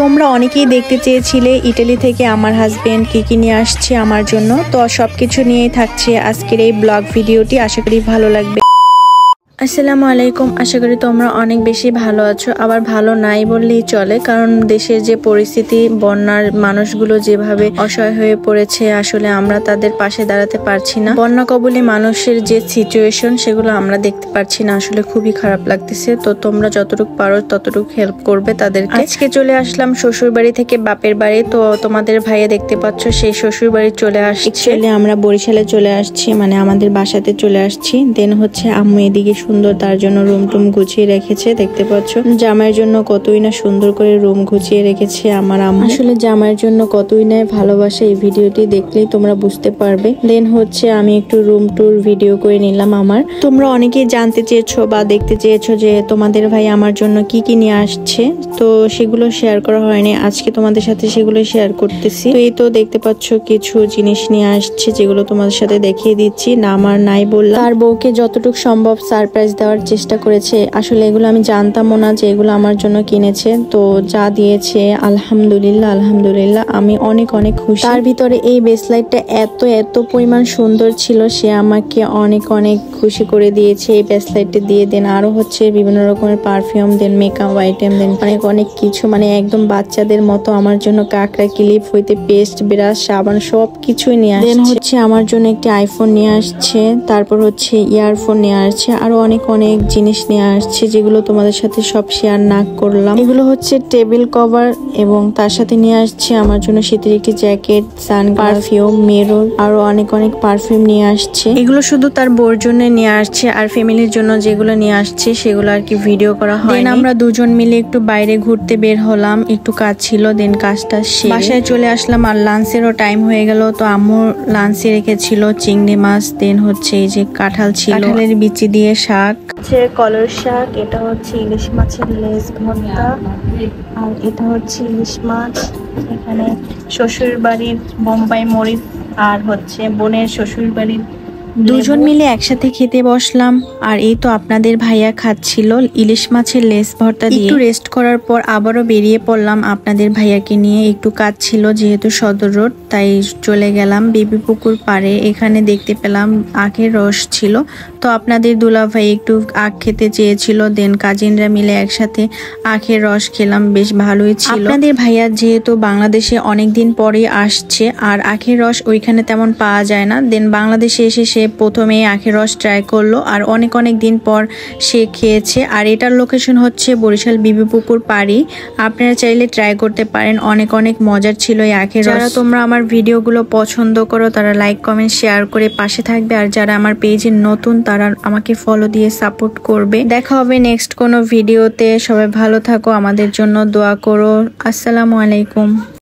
তোমরা অনেকেই দেখতে চেয়েছিলে ইটালি থেকে আমার হাজবেন্ড কি নিয়ে আসছে আমার জন্য। তো সবকিছু নিয়েই থাকছে আজকের এই ব্লগ ভিডিওটি। আশা করি ভালো লাগবে। আসসালামু আলাইকুম। আশা করি তোমরা অনেক বেশি ভালো আছো, আবার ভালো নাই বললেই চলে, কারণ দেশের যে পরিস্থিতি, বন্যার মানুষগুলো যেভাবে অসহায় হয়ে পড়েছে, আসলে আমরা তাদের পাশে দাঁড়াতে পারছি না। বন্যা কবলী মানুষের যে সিচুয়েশন, সেগুলো আমরা দেখতে পারছি না। আসলে খুবই খারাপ লাগতেছে। তো তোমরা যতটুকু পারো ততটুকু হেল্প করবে তাদেরকে। আজকে চলে আসলাম শ্বশুর বাড়ি থেকে বাপের বাড়ি। তো তোমাদের ভাইয়া দেখতে পাচ্ছ সেই শ্বশুর বাড়ি চলে আসছে। আমরা বরিশালে চলে আসছি, মানে আমাদের বাসাতে চলে আসছি। দেন হচ্ছে আম্মু এদিকে সুন্দর তার জন্য রুম টুম গুছিয়ে রেখেছে। দেখতে পাচ্ছ জামাইয়ের জন্য কতই না সুন্দর করে রুম গুছিয়ে রেখেছে আমার আম্মু। আসলে জামাইয়ের জন্য কতই না ভালোবাসে, এই ভিডিওটি দেখলেই তোমরা বুঝতে পারবে। দেন হচ্ছে আমি একটু রুম টুর ভিডিও করে নিলাম আমার। তোমরা অনেকেই জানতে চেয়েছো বা দেখতে চেয়েছো যে তোমাদের ভাই আমার জন্য কি নিয়ে আসছে, তো সেগুলো শেয়ার করা হয়নি। আজকে তোমাদের সাথে সেগুলো শেয়ার করতেছি। তো এই তো দেখতে পাচ্ছ কিছু জিনিস নিয়ে আসছে, যেগুলো তোমাদের সাথে দেখিয়ে দিচ্ছি। না আমার নাই বললাম, তার বউকে যতটুকু সম্ভব সারপ্রাইজ দেওয়ার চেষ্টা করেছে। আসলে এগুলো আমি জানতামও না যে এগুলো আমার জন্য কিনেছে। তো যা দিয়েছে আলহামদুলিল্লাহ আলহামদুলিল্লাহ, আমি অনেক অনেক খুশি। তার ভিতরে এই ব্রেসলাইটটা এত পরিমাণ সুন্দর ছিল, সে আমাকে অনেক অনেক খুশি করে দিয়েছে এই ব্রেসলাইটটা দিয়ে। দেন আরো হচ্ছে বিভিন্ন রকমের পারফিউম, দেন মেকআপ আইটেম, দেন অনেক কিছু, মানে একদম বাচ্চাদের মতো আমার জন্য কাঁকড়া ক্লিপ হইতে পেস্ট, ব্রাশ, সাবান সব কিছুই নিয়ে আসছে। দেন হচ্ছে আমার জন্য একটি আইফোন নিয়ে আসছে, তারপর হচ্ছে ইয়ারফোন নিয়ে আসছে, আরো অনেক জিনিস নিয়ে আসছে, যেগুলো তোমাদের সাথে সব শেয়ার না করলাম। এগুলো হচ্ছে টেবিল কভার, এবং তার সাথে নিয়ে আসছে আমার জন্য শীতের একটি জ্যাকেট, সান, পারফিউম, মিরর, আরো অনেক পারফিউম নিয়ে আসছে। এগুলো শুধু তার বোর জন্য নিয়ে আসছে, আর ফ্যামিলির জন্য যেগুলো নিয়ে আসছে সেগুলো আর কি ভিডিও করা হয়। আমরা দুজন মিলে একটু বাইরে ঘুরতে বের হলাম, একটু কাজ ছিল। দেন কাজটা সেরে বাসায় চলে আসলাম, আর লাঞ্চেরও টাইম হয়ে গেল। তো আম্মু লাঞ্চে রেখেছিল চিংড়ি মাছ, দেন হচ্ছে এই যে কাঁঠাল ছিল, কাঁঠালের বিচি দিয়ে শাক, কলর শাক, এটা হচ্ছে ইলিশ মাছের লেজ ভর্তা, আর এটা হচ্ছে ইলিশ মাছ। এখানে শ্বশুর বাড়ির বোম্বাই মরিচ, আর হচ্ছে বোনের শ্বশুর বাড়ির। দুজন মিলে একসাথে খেতে বসলাম, আর এই তো আপনাদের ভাইয়া খাচ্ছিল ইলিশ মাছের লেজ ভর্তা দিয়ে। একটু রেস্ট করার পর আবারও বেরিয়ে পড়লাম আপনাদের ভাইয়াকে নিয়ে। একটু কাজ ছিল যেহেতু সদর রোড, তাই চলে গেলাম বেবি পুকুর পাড়ে। এখানে দেখতে পেলাম আখের রস ছিল, তো আপনাদের দুলা ভাই একটু আখ খেতে চেয়েছিল। দেন কাজিনরা মিলে একসাথে আখের রস খেলাম, বেশ ভালোই ছিল। আপনাদের ভাইয়া যেহেতু বাংলাদেশে অনেকদিন পরে আসছে, আর আখের রস ওইখানে তেমন পাওয়া যায় না। দেন বাংলাদেশে এসে সে প্রথমে আখের রস ট্রাই করলো, আর অনেক দিন পর সে খেয়েছে। আর এটার লোকেশন হচ্ছে বরিশাল বিবি পুকুর পাড়ি। আপনারা চাইলে ট্রাই করতে পারেন, অনেক মজার ছিল এই আখের রস। যারা তোমরা আমার ভিডিওগুলো পছন্দ করো তারা লাইক কমেন্ট শেয়ার করে পাশে থাকবে, আর যারা আমার পেজে নতুন তারা আমাকে ফলো দিয়ে সাপোর্ট করবে। দেখা হবে নেক্সট কোনো ভিডিওতে। সবাই ভালো থাকো, আমাদের জন্য দোয়া করো। আসসালামু আলাইকুম।